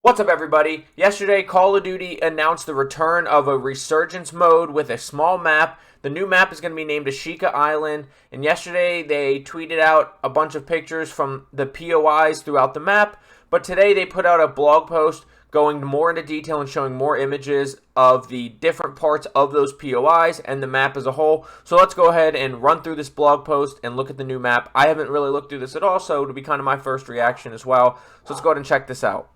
What's up, everybody? Yesterday, Call of Duty announced the return of a Resurgence mode with a small map. The new map is going to be named Ashika Island, and yesterday they tweeted out a bunch of pictures from the POIs throughout the map, but today they put out a blog post going more into detail and showing more images of the different parts of those POIs and the map as a whole. So let's go ahead and run through this blog post and look at the new map. I haven't really looked through this at all, so it'll be kind of my first reaction as well. So let's go ahead and check this out.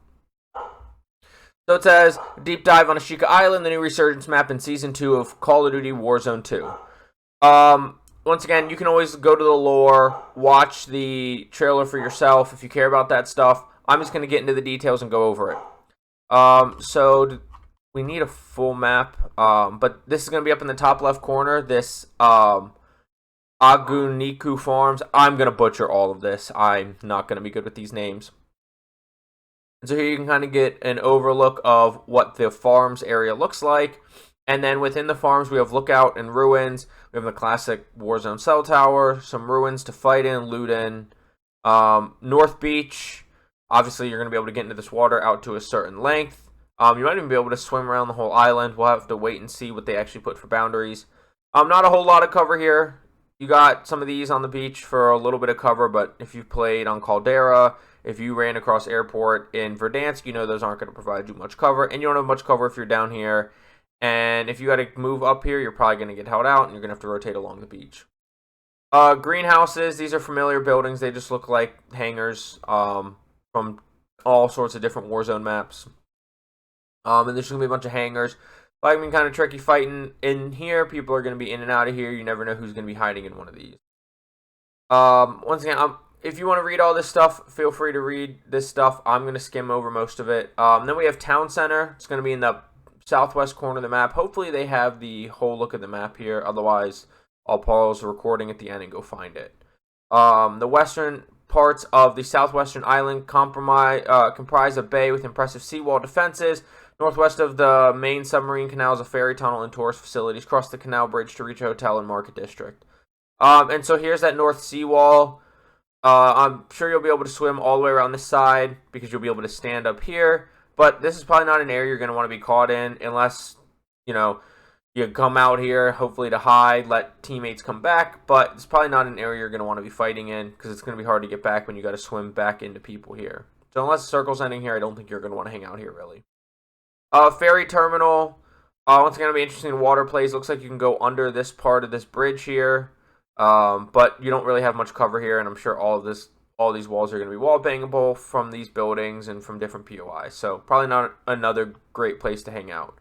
So it says, deep dive on Ashika Island, the new Resurgence map in Season 2 of Call of Duty Warzone 2. Once again, you can always go to the lore, watch the trailer for yourself if you care about that stuff. I'm just going to get into the details and go over it. So we need a full map, but this is going to be up in the top left corner, this Aguniku Farms. I'm going to butcher all of this. I'm not going to be good with these names. So here you can kind of get an overlook of what the farms area looks like. And then within the farms, we have Lookout and Ruins. We have the classic Warzone cell tower, some ruins to fight in, loot in. North Beach, obviously you're going to be able to get into this water out to a certain length. You might even be able to swim around the whole island. We'll have to wait and see what they actually put for boundaries. Not a whole lot of cover here. You got some of these on the beach for a little bit of cover, but if you've played on Caldera, if you ran across airport in Verdansk, you know those aren't going to provide you much cover, and you don't have much cover if you're down here. And if you got to move up here, you're probably going to get held out, and you're going to have to rotate along the beach. Greenhouses, these are familiar buildings. They just look like hangars from all sorts of different Warzone maps. And there's going to be a bunch of hangars. Like, I mean, kind of tricky fighting in here. People are going to be in and out of here. You never know who's going to be hiding in one of these. Once again, if you want to read all this stuff, feel free to read this stuff. I'm going to skim over most of it. Then we have Town Center. It's going to be in the southwest corner of the map. Hopefully they have the whole look of the map here. Otherwise, I'll pause the recording at the end and go find it. The western parts of the southwestern island comprise a bay with impressive seawall defenses. Northwest of the main submarine canal is a ferry tunnel and tourist facilities. Cross the canal bridge to reach a hotel and market district. And so here's that north seawall. I'm sure you'll be able to swim all the way around this side because you'll be able to stand up here. But this is probably not an area you're going to want to be caught in unless, you come out here, hopefully to hide, let teammates come back. But it's probably not an area you're going to want to be fighting in because it's going to be hard to get back when you got to swim back into people here. So unless the circle's ending here, I don't think you're going to want to hang out here, really. Ferry terminal. Once again, it'll be interesting. Water plays. Looks like you can go under this part of this bridge here. But you don't really have much cover here, and I'm sure all these walls are going to be wall bangable from these buildings and from different POIs. So probably not another great place to hang out.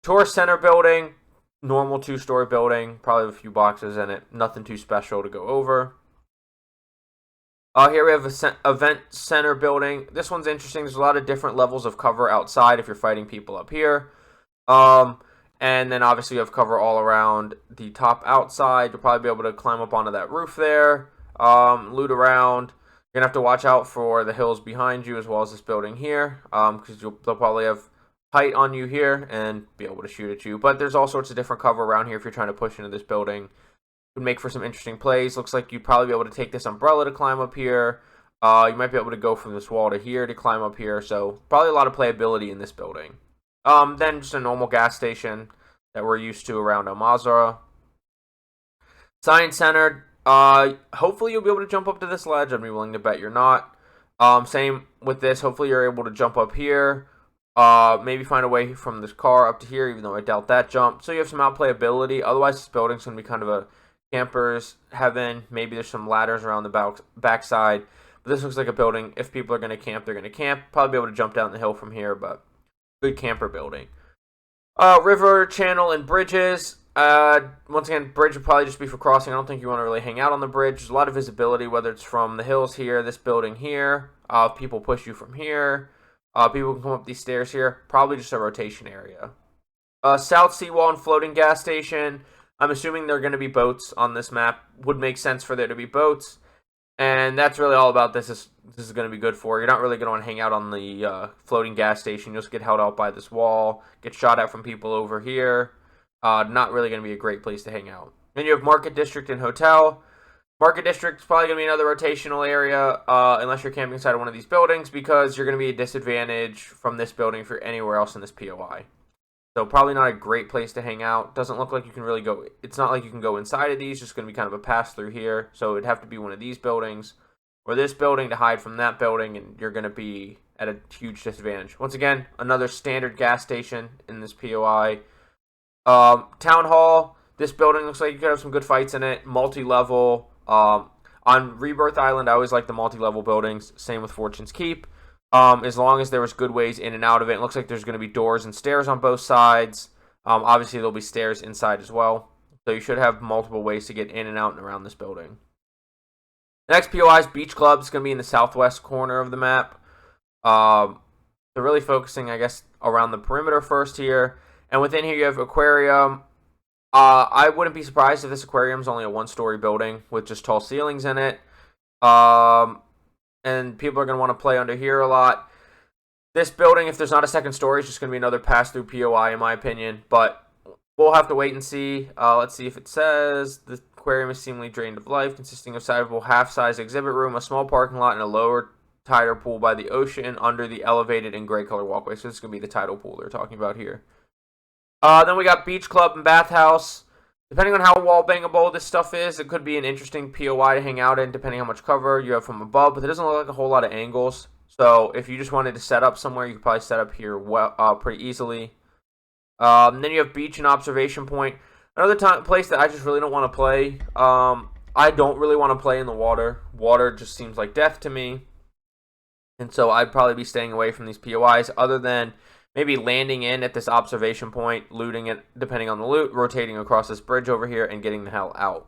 Tourist Center building, normal 2-story building, probably a few boxes in it. Nothing too special to go over. Here we have a event center building. This one's interesting. There's a lot of different levels of cover outside if you're fighting people up here. And then obviously you have cover all around the top outside. You'll probably be able to climb up onto that roof there, loot around. You're going to have to watch out for the hills behind you as well as this building here, because they'll probably have height on you here and be able to shoot at you. But there's all sorts of different cover around here if you're trying to push into this building. Would make for some interesting plays. Looks like you'd probably be able to take this umbrella to climb up here. You might be able to go from this wall to here to climb up here. So probably a lot of playability in this building. Then just a normal gas station that we're used to around Al Mazrah. Science Center. Hopefully you'll be able to jump up to this ledge. I'd be willing to bet you're not. Same with this. Hopefully you're able to jump up here. Maybe find a way from this car up to here, even though I doubt that jump. So you have some outplayability. Otherwise, this building's going to be kind of a camper's heaven. Maybe there's some ladders around the backside. But this looks like a building. If people are going to camp, they're going to camp. Probably be able to jump down the hill from here, but good camper building. River, channel, and bridges. Once again, bridge would probably just be for crossing. I don't think you want to really hang out on the bridge. There's a lot of visibility, whether it's from the hills here, this building here. If people push you from here. People can come up these stairs here. Probably just a rotation area. South seawall and floating gas station. I'm assuming there are going to be boats on this map. Would make sense for there to be boats. And that's really all about this. This is going to be good for. You're not really going to want to hang out on the floating gas station. You'll just get held out by this wall. Get shot at from people over here. Not really going to be a great place to hang out. Then you have Market District and Hotel. Market District is probably going to be another rotational area, unless you're camping inside of one of these buildings, because you're going to be a disadvantage from this building for anywhere else in this POI. So probably not a great place to hang out. Doesn't look like you can really go, it's not like you can go inside of these, just going to be kind of a pass through here. So it'd have to be one of these buildings, or this building to hide from that building, and you're going to be at a huge disadvantage. Once again, another standard gas station in this POI. Town Hall, this building looks like you could have some good fights in it, multi-level. On Rebirth Island, I always like the multi-level buildings. Same with Fortune's Keep. As long as there was good ways in and out of it. It looks like there's going to be doors and stairs on both sides. Obviously, there'll be stairs inside as well. So you should have multiple ways to get in and out and around this building. The next POI is Beach Club. It's going to be in the southwest corner of the map. They're really focusing, I guess, around the perimeter first here. And within here, you have Aquarium. I wouldn't be surprised if this aquarium is only a one-story building with just tall ceilings in it. And people are going to want to play under here a lot. This building, if there's not a second story, is just going to be another pass-through POI, in my opinion. But we'll have to wait and see. Let's see if it says the aquarium is seemingly drained of life, consisting of sizable half-size exhibit room, a small parking lot, and a lower tidal pool by the ocean under the elevated and gray color walkway. So this is going to be the tidal pool they're talking about here. Then we got Beach Club and Bathhouse. Depending on how wall bangable this stuff is, it could be an interesting POI to hang out in, depending how much cover you have from above, but it doesn't look like a whole lot of angles. So if you just wanted to set up somewhere, you could probably set up here pretty easily. Then you have Beach and Observation Point. Another place that I just really don't want to play. I don't really want to play in the water. Water just seems like death to me. And so I'd probably be staying away from these POIs, other than maybe landing in at this observation point, looting it, depending on the loot, rotating across this bridge over here, and getting the hell out.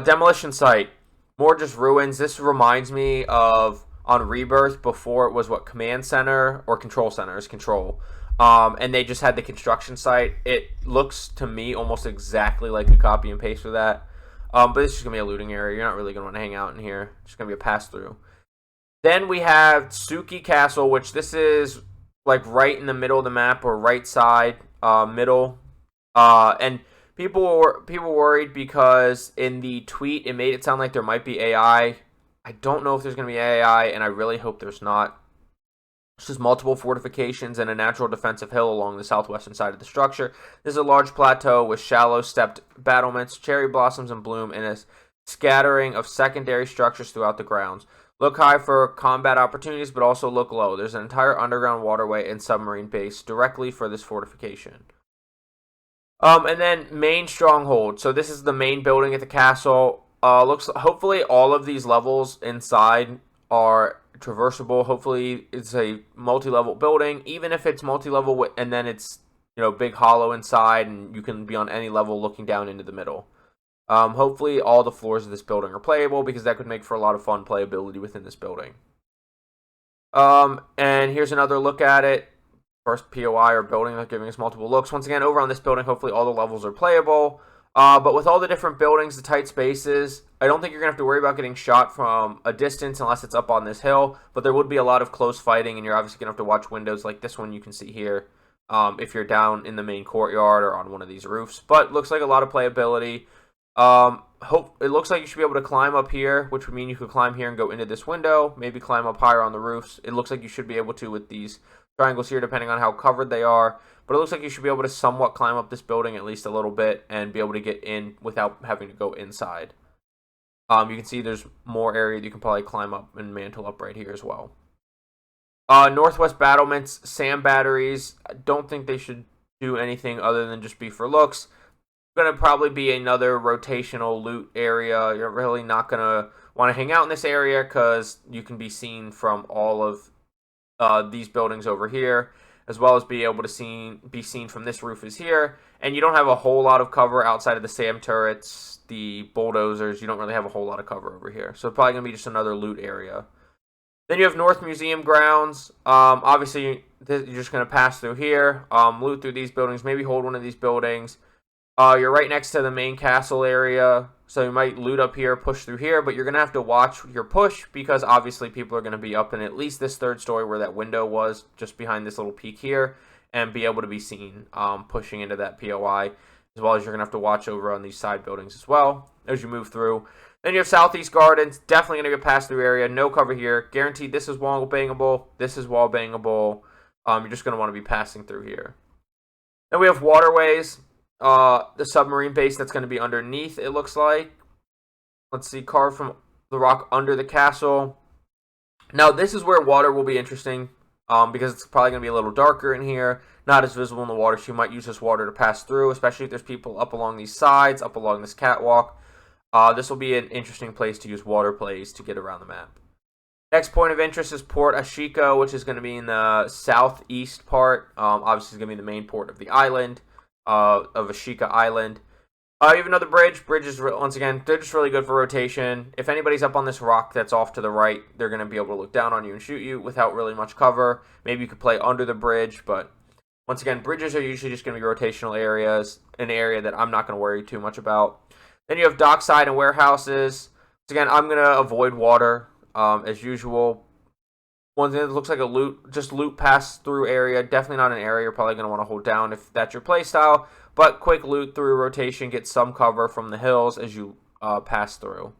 Demolition site. More just ruins. This reminds me of, on Rebirth, before it was, Command Center, or Control Center is Control. And they just had the construction site. It looks, to me, almost exactly like a copy and paste for that. But it's just going to be a looting area. You're not really going to want to hang out in here. It's just going to be a pass-through. Then we have Tsuki Castle, which this is like right in the middle of the map, or right side, middle. And people worried because in the tweet it made it sound like there might be AI. I don't know if there's going to be AI, and I really hope there's not. There's just multiple fortifications and a natural defensive hill along the southwestern side of the structure. This is a large plateau with shallow stepped battlements, cherry blossoms in bloom, and a scattering of secondary structures throughout the grounds. Look high for combat opportunities, but also look low. There's an entire underground waterway and submarine base directly for this fortification. And then main stronghold. So this is the main building at the castle. Hopefully all of these levels inside are traversable. Hopefully it's a multi-level building, even if it's multi-level and then it's, big hollow inside, and you can be on any level looking down into the middle. Hopefully all the floors of this building are playable, because that could make for a lot of fun playability within this building. And here's another look at it. First POI or building that's giving us multiple looks. Once again, over on this building, hopefully all the levels are playable. But with all the different buildings, the tight spaces, I don't think you're going to have to worry about getting shot from a distance unless it's up on this hill. But there would be a lot of close fighting, and you're obviously going to have to watch windows like this one you can see here. If you're down in the main courtyard or on one of these roofs. But looks like a lot of playability. It looks like you should be able to climb up here, which would mean you could climb here and go into this window, maybe climb up higher on the roofs. It looks like you should be able to with these triangles here, depending on how covered they are. But it looks like you should be able to somewhat climb up this building at least a little bit and be able to get in without having to go inside. You can see there's more area that you can probably climb up and mantle up right here as well. Northwest battlements, SAM batteries. I don't think they should do anything other than just be for looks. Going to probably be another rotational loot area. You're really not going to want to hang out in this area, because you can be seen from all of these buildings over here, as well as be able to be seen from this roof is here. And you don't have a whole lot of cover outside of the SAM turrets, the bulldozers. You don't really have a whole lot of cover over here. So it's probably going to be just another loot area. Then you have North Museum grounds. Obviously, you're just going to pass through here, loot through these buildings, maybe hold one of these buildings. You're right next to the main castle area, so you might loot up here, push through here, but you're going to have to watch your push, because obviously people are going to be up in at least this third story where that window was, just behind this little peak here, and be able to be seen pushing into that POI, as well as you're going to have to watch over on these side buildings as well as you move through. Then you have Southeast Gardens, definitely going to be a pass-through area. No cover here. Guaranteed this is wall bangable. This is wall bangable. You're just going to want to be passing through here. Then we have Waterways. The submarine base that's going to be underneath, it looks like. Let's see, carved from the rock under the castle. Now, this is where water will be interesting because it's probably going to be a little darker in here. Not as visible in the water, so you might use this water to pass through, especially if there's people up along these sides, up along this catwalk. This will be an interesting place to use water plays to get around the map. Next point of interest is Port Ashika, which is going to be in the southeast part. Obviously, it's going to be the main port of the island, of Ashika Island. You have another bridge. Bridges, once again, they're just really good for rotation. If anybody's up on this rock that's off to the right, they're going to be able to look down on you and shoot you without really much cover. Maybe you could play under the bridge, but once again, bridges are usually just going to be rotational areas, an area that I'm not going to worry too much about. Then you have dockside and warehouses. Once again, I'm going to avoid water as usual. One thing that looks like a loot pass-through area. Definitely not an area you're probably going to want to hold down if that's your playstyle. But quick loot through rotation, get some cover from the hills as you pass through.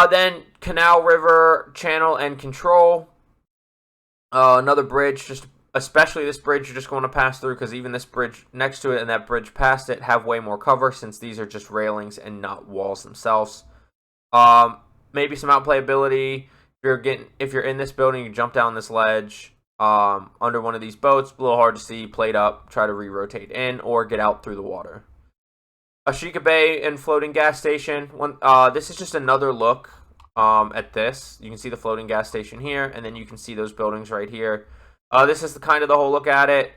Then canal, river, channel, and control. Another bridge, just especially this bridge you're just going to pass through because even this bridge next to it and that bridge past it have way more cover since these are just railings and not walls themselves. Maybe some outplayability. If you're in this building, you jump down this ledge under one of these boats. A little hard to see, played up, try to re-rotate in or get out through the water. Ashika Bay and floating gas station. This is just another look at this. You can see the floating gas station here, and then you can see those buildings right here. This is the whole look at it.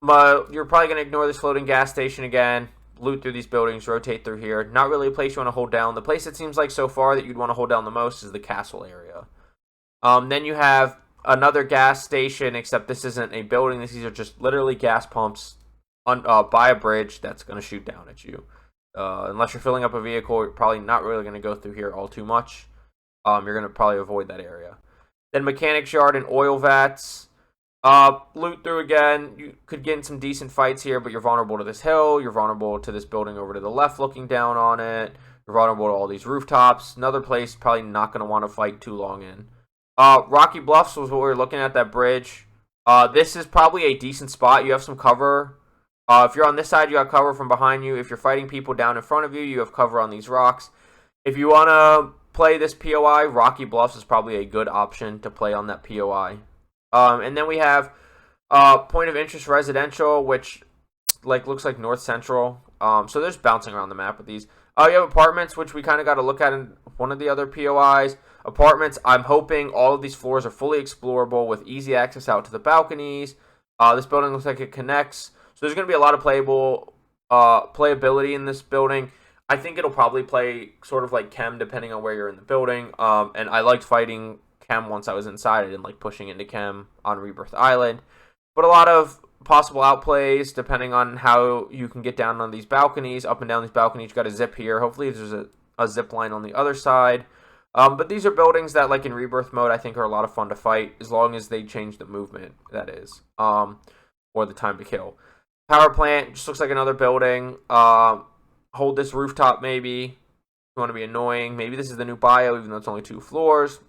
But you're probably going to ignore this floating gas station again. Loot through these buildings, rotate through here. Not really a place you want to hold down. The place it seems like so far that you'd want to hold down the most is the castle area. Then you have another gas station, except this isn't a building. These are just literally gas pumps by a bridge that's going to shoot down at you. Unless you're filling up a vehicle, you're probably not really going to go through here all too much. You're going to probably avoid that area. Then mechanics yard and oil vats. Loot through again. You could get in some decent fights here, but you're vulnerable to this hill. You're vulnerable to this building over to the left looking down on it. You're vulnerable to all these rooftops. Another place probably not going to want to fight too long in. Rocky Bluffs was what we were looking at, that bridge. This is probably a decent spot. You have some cover. If you're on this side, you have cover from behind you. If you're fighting people down in front of you, you have cover on these rocks. If you want to play this POI, Rocky Bluffs is probably a good option to play on that POI. And then we have point of interest residential, which looks like North Central. So there's bouncing around the map with these. You have apartments, which we kind of got to look at in one of the other POIs. Apartments, I'm hoping all of these floors are fully explorable with easy access out to the balconies. This building looks like it connects. So there's going to be a lot of playability in this building. I think it'll probably play sort of like Chem depending on where you're in the building. And I liked fighting Chem once I was inside. I didn't like pushing into Chem on Rebirth Island. But a lot of possible outplays depending on how you can get down on these balconies. Up and down these balconies, you got a zip here. Hopefully there's a zip line on the other side. But these are buildings that, like in Rebirth mode, I think are a lot of fun to fight as long as they change the movement, that is, or the time to kill. Power plant just looks like another building. Hold this rooftop maybe. If you want to be annoying. Maybe this is the new bio, even though it's only 2 floors.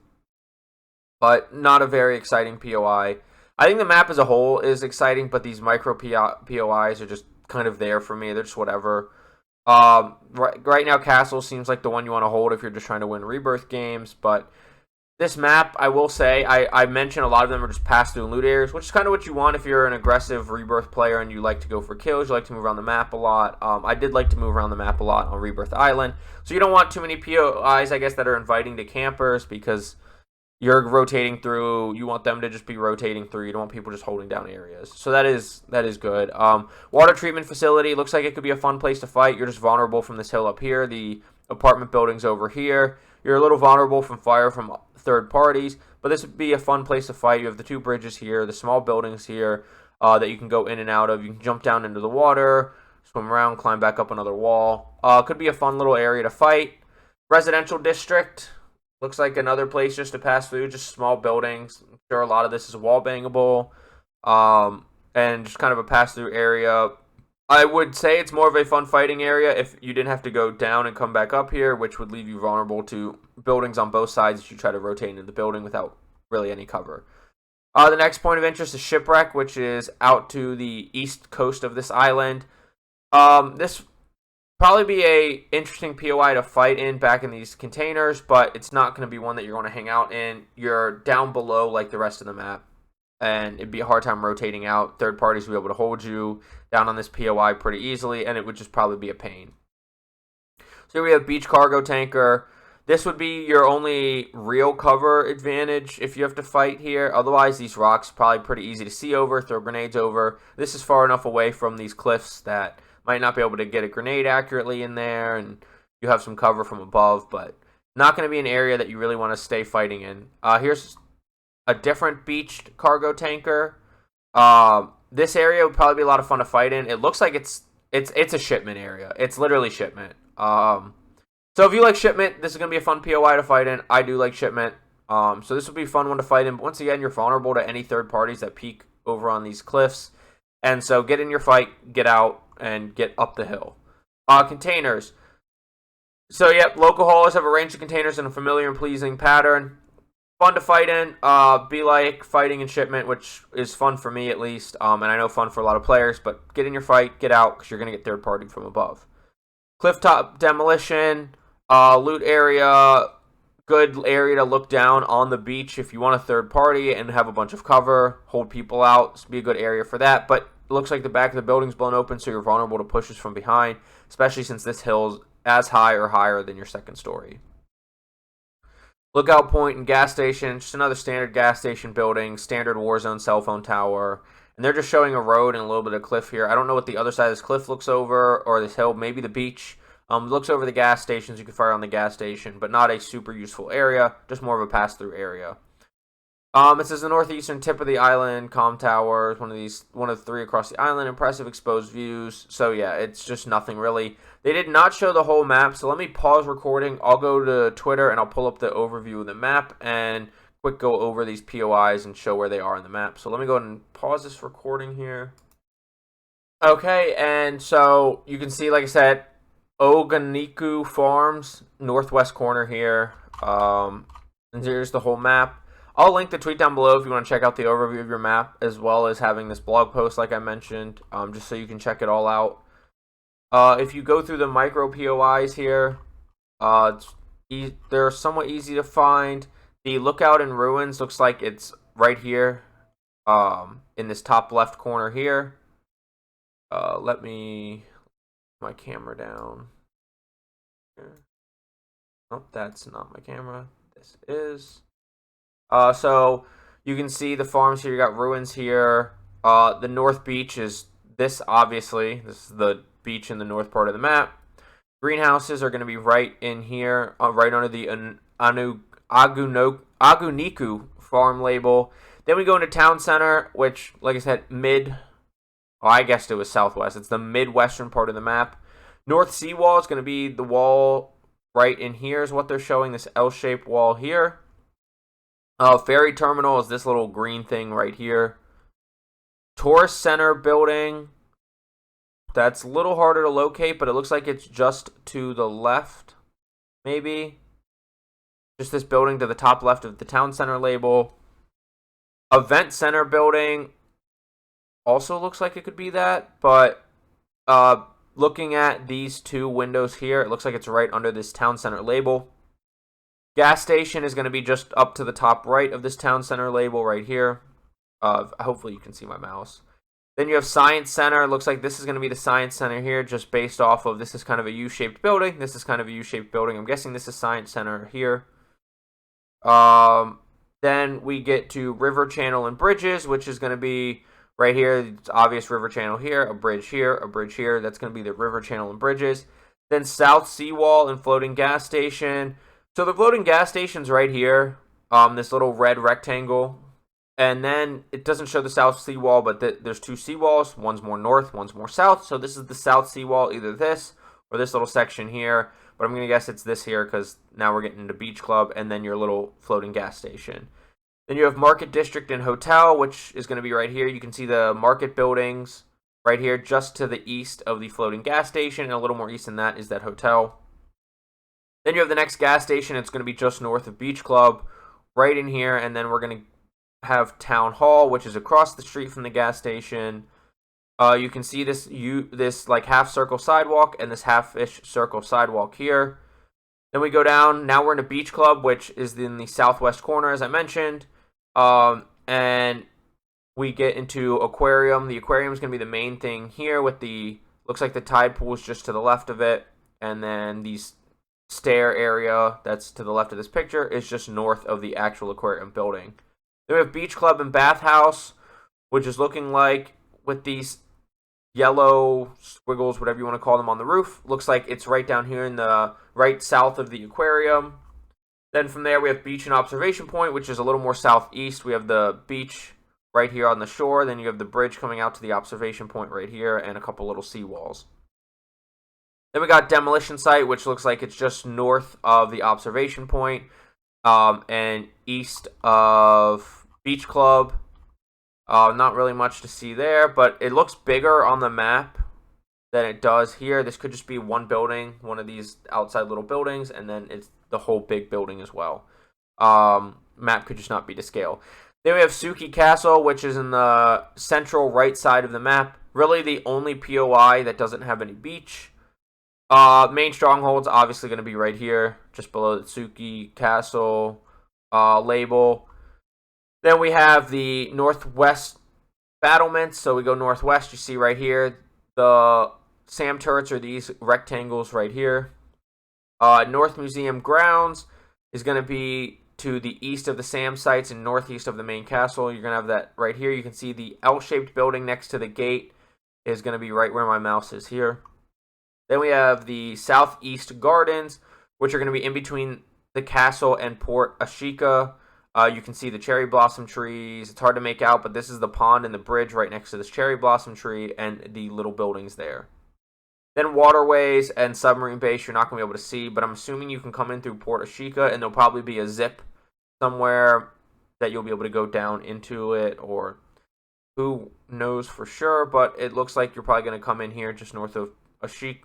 But not a very exciting POI. I think the map as a whole is exciting, but these micro POIs are just kind of there for me. They're just whatever. Right now, Castle seems like the one you want to hold if you're just trying to win Rebirth games. But this map, I will say, I mentioned a lot of them are just pass-through and loot areas, which is kind of what you want if you're an aggressive Rebirth player and you like to go for kills. You like to move around the map a lot. I did like to move around the map a lot on Rebirth Island. So you don't want too many POIs, I guess, that are inviting to campers because you're rotating through. You want them to just be rotating through. You don't want people just holding down areas. So that is good. Water treatment facility. Looks like it could be a fun place to fight. You're just vulnerable from this hill up here. The apartment building's over here. You're a little vulnerable from fire from third parties. But this would be a fun place to fight. You have the 2 bridges here. The small buildings here that you can go in and out of. You can jump down into the water. Swim around. Climb back up another wall. Could be a fun little area to fight. Residential district. Looks like another place just to pass through, just small buildings. I'm sure a lot of this is wall bangable, and just kind of a pass-through area. I would say it's more of a fun fighting area if you didn't have to go down and come back up here, which would leave you vulnerable to buildings on both sides as you try to rotate into the building without really any cover. The next point of interest is Shipwreck, which is out to the east coast of this island. This probably be a interesting POI to fight in back in these containers, but it's not going to be one that you're going to hang out in. You're down below like the rest of the map, and it'd be a hard time rotating out. Third parties will be able to hold you down on this POI pretty easily, and it would just probably be a pain. So we have Beach Cargo Tanker. This would be your only real cover advantage if you have to fight here. Otherwise, these rocks are probably pretty easy to see over, throw grenades over. This is far enough away from these cliffs that might not be able to get a grenade accurately in there, and you have some cover from above, but not going to be an area that you really want to stay fighting in. Here's a different beached cargo tanker. This area would probably be a lot of fun to fight in. It looks like it's a shipment area. It's literally shipment. So if you like shipment, this is going to be a fun POI to fight in. I do like shipment. So this would be a fun one to fight in. But once again, you're vulnerable to any third parties that peek over on these cliffs. And so get in your fight, get out, and get up the hill. Containers. So yep, local haulers have arranged the containers in a familiar and pleasing pattern. Fun to fight in. Be like fighting in shipment, which is fun for me at least. And I know fun for a lot of players, but get in your fight, get out, because you're going to get third party from above. Clifftop demolition. Loot area. Good area to look down on the beach if you want a third party and have a bunch of cover. Hold people out. This would be a good area for that. But it looks like the back of the building's blown open, so you're vulnerable to pushes from behind, especially since this hill's as high or higher than your second story. Lookout point and gas station, just another standard gas station building, standard Warzone cell phone tower. And they're just showing a road and a little bit of cliff here. I don't know what the other side of this cliff looks over, or this hill, maybe the beach. Looks over the gas stations. You can fire on the gas station, but not a super useful area, just more of a pass-through area. It says the northeastern tip of the island, comm towers, one of three across the island, impressive exposed views. So yeah, it's just nothing really. They did not show the whole map, so let me pause recording. I'll go to Twitter and I'll pull up the overview of the map and quick go over these POIs and show where they are in the map. So let me go ahead and pause this recording here. Okay, and so you can see, like I said, Oganiku Farms, northwest corner here. And here's the whole map. I'll link the tweet down below if you want to check out the overview of your map, as well as having this blog post like I mentioned, just so you can check it all out. If you go through the micro POIs here, they're somewhat easy to find. The Lookout in Ruins looks like it's right here, in this top left corner here. Let me my camera down here. Nope, that's not my camera. This is. So you can see the farms here. You got ruins here. The North Beach is this, obviously. This is the beach in the north part of the map. Greenhouses are going to be right in here, right under the Aguniku farm label. Then we go into Town Center, which, like I said, I guessed it was southwest. It's the midwestern part of the map. North Seawall is going to be the wall right in here is what they're showing, this L-shaped wall here. Ferry Terminal is this little green thing right here. Tourist Center building. That's a little harder to locate, but it looks like it's just to the left, maybe. Just this building to the top left of the Town Center label. Event Center building. Also looks like it could be that, but looking at these two windows here, it looks like it's right under this Town Center label. Gas station is going to be just up to the top right of this Town Center label right here. Hopefully you can see my mouse. Then you have Science Center. It looks like this is going to be the Science Center here, just based off of this is kind of a U-shaped building. This is kind of a U-shaped building. I'm guessing this is Science Center here. Then we get to River Channel and Bridges, which is going to be right here. It's obvious river channel here, a bridge here, a bridge here. That's going to be the river channel and bridges. Then South Seawall and floating gas station. So the floating gas station's right here, this little red rectangle. And then it doesn't show the South Seawall, but there's two seawalls. One's more north, one's more south. So this is the South Seawall, either this or this little section here. But I'm going to guess it's this here because now we're getting into Beach Club and then your little floating gas station. Then you have Market District and Hotel, which is going to be right here. You can see the market buildings right here, just to the east of the floating gas station, and a little more east than that is that hotel. Then you have the next gas station. It's going to be just north of Beach Club, right in here, and then we're going to have Town Hall, which is across the street from the gas station. You can see this like half circle sidewalk and this half-ish circle sidewalk here. Then we go down. Now we're in a Beach Club, which is in the southwest corner, as I mentioned. And we get into Aquarium. The aquarium is going to be the main thing here with the, looks like the tide pool is just to the left of it. And then these stair area that's to the left of this picture is just north of the actual aquarium building. Then we have Beach Club and Bathhouse, which is looking like with these yellow squiggles, whatever you want to call them, on the roof. Looks like it's right down here in the right south of the aquarium. Then from there we have Beach and Observation Point, which is a little more southeast. We have the beach right here on the shore. Then you have the bridge coming out to the observation point right here and a couple little seawalls. Then we got Demolition Site, which looks like it's just north of the observation point and east of Beach Club. Not really much to see there, but it looks bigger on the map than it does here. This could just be one building, one of these outside little buildings, and then it's the whole big building as well. Map could just not be to scale. Then we have Suki Castle, which is in the central right side of the map. Really the only POI that doesn't have any beach. Main stronghold's obviously going to be right here, just below the Suki Castle label. Then we have the northwest battlements. So we go northwest. You see right here, the SAM turrets are these rectangles right here. North Museum grounds is going to be to the east of the SAM sites and northeast of the main castle. You're going to have that right here. You can see the L-shaped building next to the gate is going to be right where my mouse is here. Then we have the Southeast Gardens, which are going to be in between the castle and Port Ashika. You can see the cherry blossom trees. It's hard to make out, but this is the pond and the bridge right next to this cherry blossom tree and the little buildings there. Then waterways and submarine base you're not going to be able to see, but I'm assuming you can come in through Port Ashika, and there'll probably be a zip somewhere that you'll be able to go down into it, or who knows for sure, but it looks like you're probably going to come in here just north of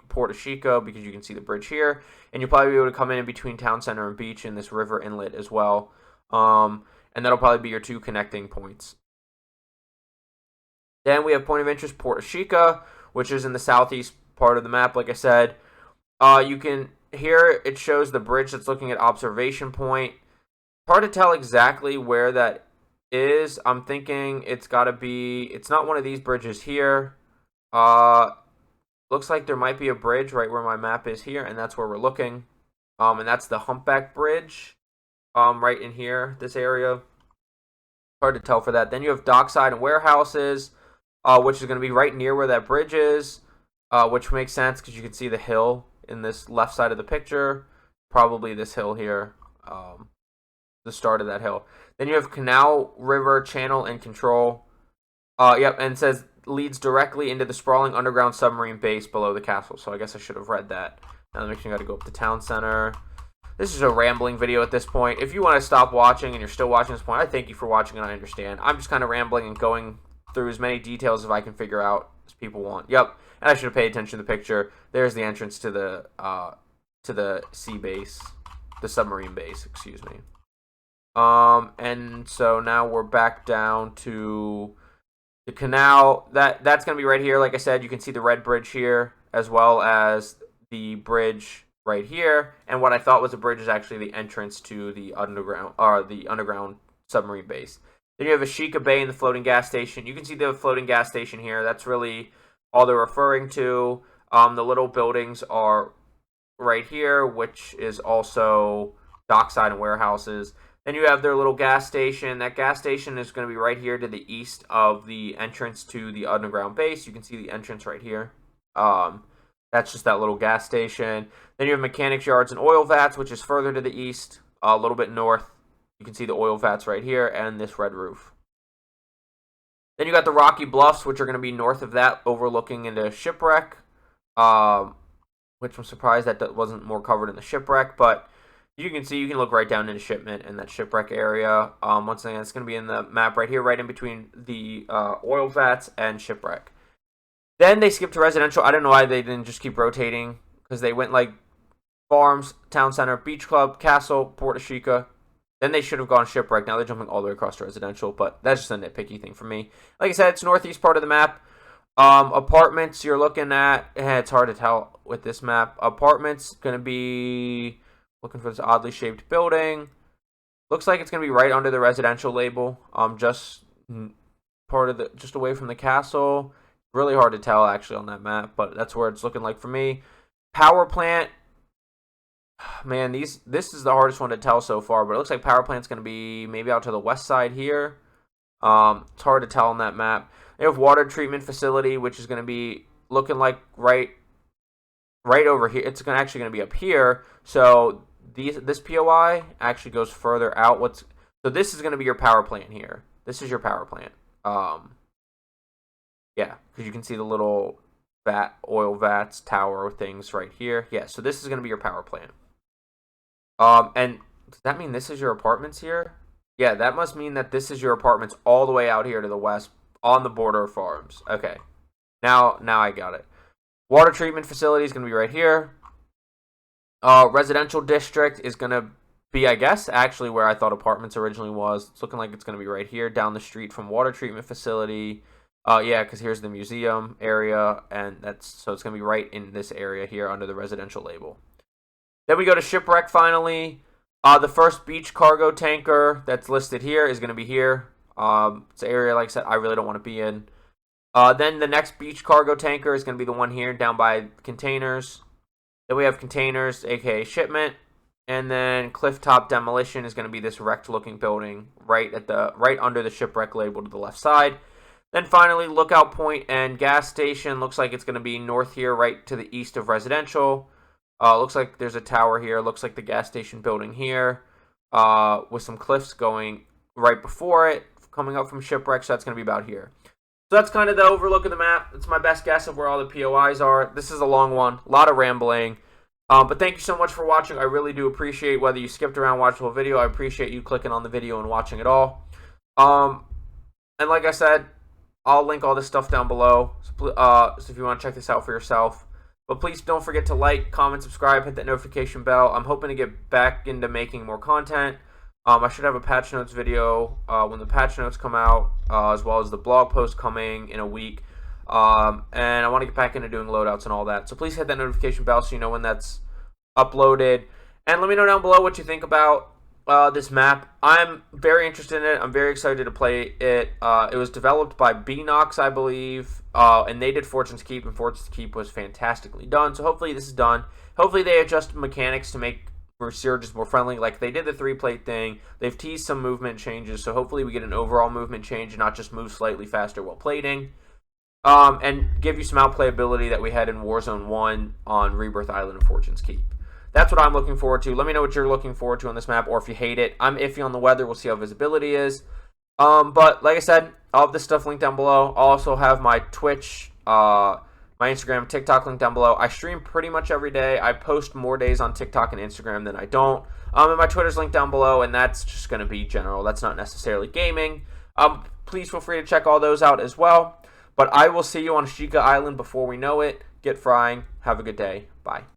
Port Ashika, because you can see the bridge here, and you'll probably be able to come in between town center and beach in this river inlet as well. And that'll probably be your two connecting points. Then we have point of interest Port Ashika, which is in the southeast part of the map, like I said. You can here it shows the bridge that's looking at observation point. Hard to tell exactly where that is. I'm thinking it's got to be, it's not one of these bridges here. Looks like there might be a bridge right where my map is here, and that's where we're looking. And that's the Humpback Bridge, right in here, this area. Hard to tell for that. Then you have dockside and warehouses, which is going to be right near where that bridge is, which makes sense because you can see the hill in this left side of the picture. Probably this hill here, the start of that hill. Then you have Canal, River, Channel, and Control. Yep, and it says leads directly into the sprawling underground submarine base below the castle. So I guess I should have read that. Now that makes me got to go up to town center. This is a rambling video at this point. If you want to stop watching and you're still watching this point, I thank you for watching and I understand. I'm just kind of rambling and going through as many details as I can figure out as people want. Yep, and I should have paid attention to the picture. There's the entrance to the sea base, the submarine base, excuse me. And so now we're back down to the canal. That's going to be right here. Like I said, you can see the red bridge here, as well as the bridge right here. And what I thought was a bridge is actually the entrance to the underground submarine base. Then you have Ashika Bay and the floating gas station. You can see the floating gas station here. That's really all they're referring to. The little buildings are right here, which is also dockside and warehouses. Then you have their little gas station. That gas station is going to be right here to the east of the entrance to the underground base. You can see the entrance right here. That's just that little gas station. Then you have mechanics yards and oil vats, which is further to the east, a little bit north. You can see the oil vats right here and this red roof. Then you got the Rocky Bluffs, which are going to be north of that, overlooking into Shipwreck, which I'm surprised that wasn't more covered in the Shipwreck, but you can see, you can look right down into Shipment in that Shipwreck area. Once again, it's going to be in the map right here, right in between the oil vats and Shipwreck. Then they skipped to residential. I don't know why they didn't just keep rotating, because they went like farms, town center, beach club, castle, Port Ashika. Then they should have gone shipwreck. Now they're jumping all the way across to residential, but that's just a nitpicky thing for me. Like I said, it's northeast part of the map. Apartments you're looking at, it's hard to tell with this map. Apartments going to be looking for this oddly shaped building. Looks like it's going to be right under the residential label. Just away from the castle. Really hard to tell actually on that map, but that's where it's looking like for me. Power plant. Man, this is the hardest one to tell so far, but it looks like power plant's going to be maybe out to the west side here. It's hard to tell on that map. They have water treatment facility, which is going to be looking like right over here. It's actually going to be up here. So this POI actually goes further out. So this is going to be your power plant here. This is your power plant. Yeah, because you can see the little oil vats, tower things right here. Yeah, so this is going to be your power plant. And does that mean this is your apartments here? Yeah, that must mean that this is your apartments all the way out here to the west on the border of farms. Okay, now I got it. Water treatment facility is going to be right here. Residential district is going to be, I guess, actually where I thought apartments originally was. It's looking like it's going to be right here down the street from water treatment facility. Yeah, because here's the museum area, and so it's going to be right in this area here under the residential label. Then we go to shipwreck finally. The first beach cargo tanker that's listed here is going to be here. It's an area, like I said, I really don't want to be in. Then the next beach cargo tanker is going to be the one here down by containers. Then we have containers, aka shipment. And then cliff top demolition is going to be this wrecked looking building right under the shipwreck label to the left side. Then finally, lookout point and gas station. Looks like it's going to be north here, right to the east of residential. Looks like there's a tower here. Looks like the gas station building here with some cliffs going right before it, coming up from shipwreck. So that's going to be about here. So that's kind of the overlook of the map. It's my best guess of where all the POIs are. This is a long one. A lot of rambling. But thank you so much for watching. I really do appreciate whether you skipped around, watched the whole video. I appreciate you clicking on the video and watching it all. And like I said, I'll link all this stuff down below, so if you want to check this out for yourself. But please don't forget to like, comment, subscribe, hit that notification bell. I'm hoping to get back into making more content. I should have a patch notes video when the patch notes come out, as well as the blog post coming in a week. And I want to get back into doing loadouts and all that. So please hit that notification bell so you know when that's uploaded. And let me know down below what you think about this map. I'm very interested in it. I'm very excited to play it. It was developed by Beanox, I believe, and they did Fortune's Keep, and Fortune's Keep was fantastically done. So hopefully this is done. Hopefully they adjust mechanics to make Resurgence more friendly. Like they did the 3-plate thing. They've teased some movement changes, so hopefully we get an overall movement change and not just move slightly faster while plating. And give you some outplayability that we had in Warzone 1 on Rebirth Island and Fortune's Keep. That's what I'm looking forward to. Let me know what you're looking forward to on this map, or if you hate it. I'm iffy on the weather. We'll see how visibility is. But like I said, all of this stuff linked down below. I'll also have my Twitch, my Instagram, TikTok linked down below. I stream pretty much every day. I post more days on TikTok and Instagram than I don't. And my Twitter's linked down below, and that's just going to be general. That's not necessarily gaming. Please feel free to check all those out as well. But I will see you on Ashika Island before we know it. Get frying. Have a good day. Bye.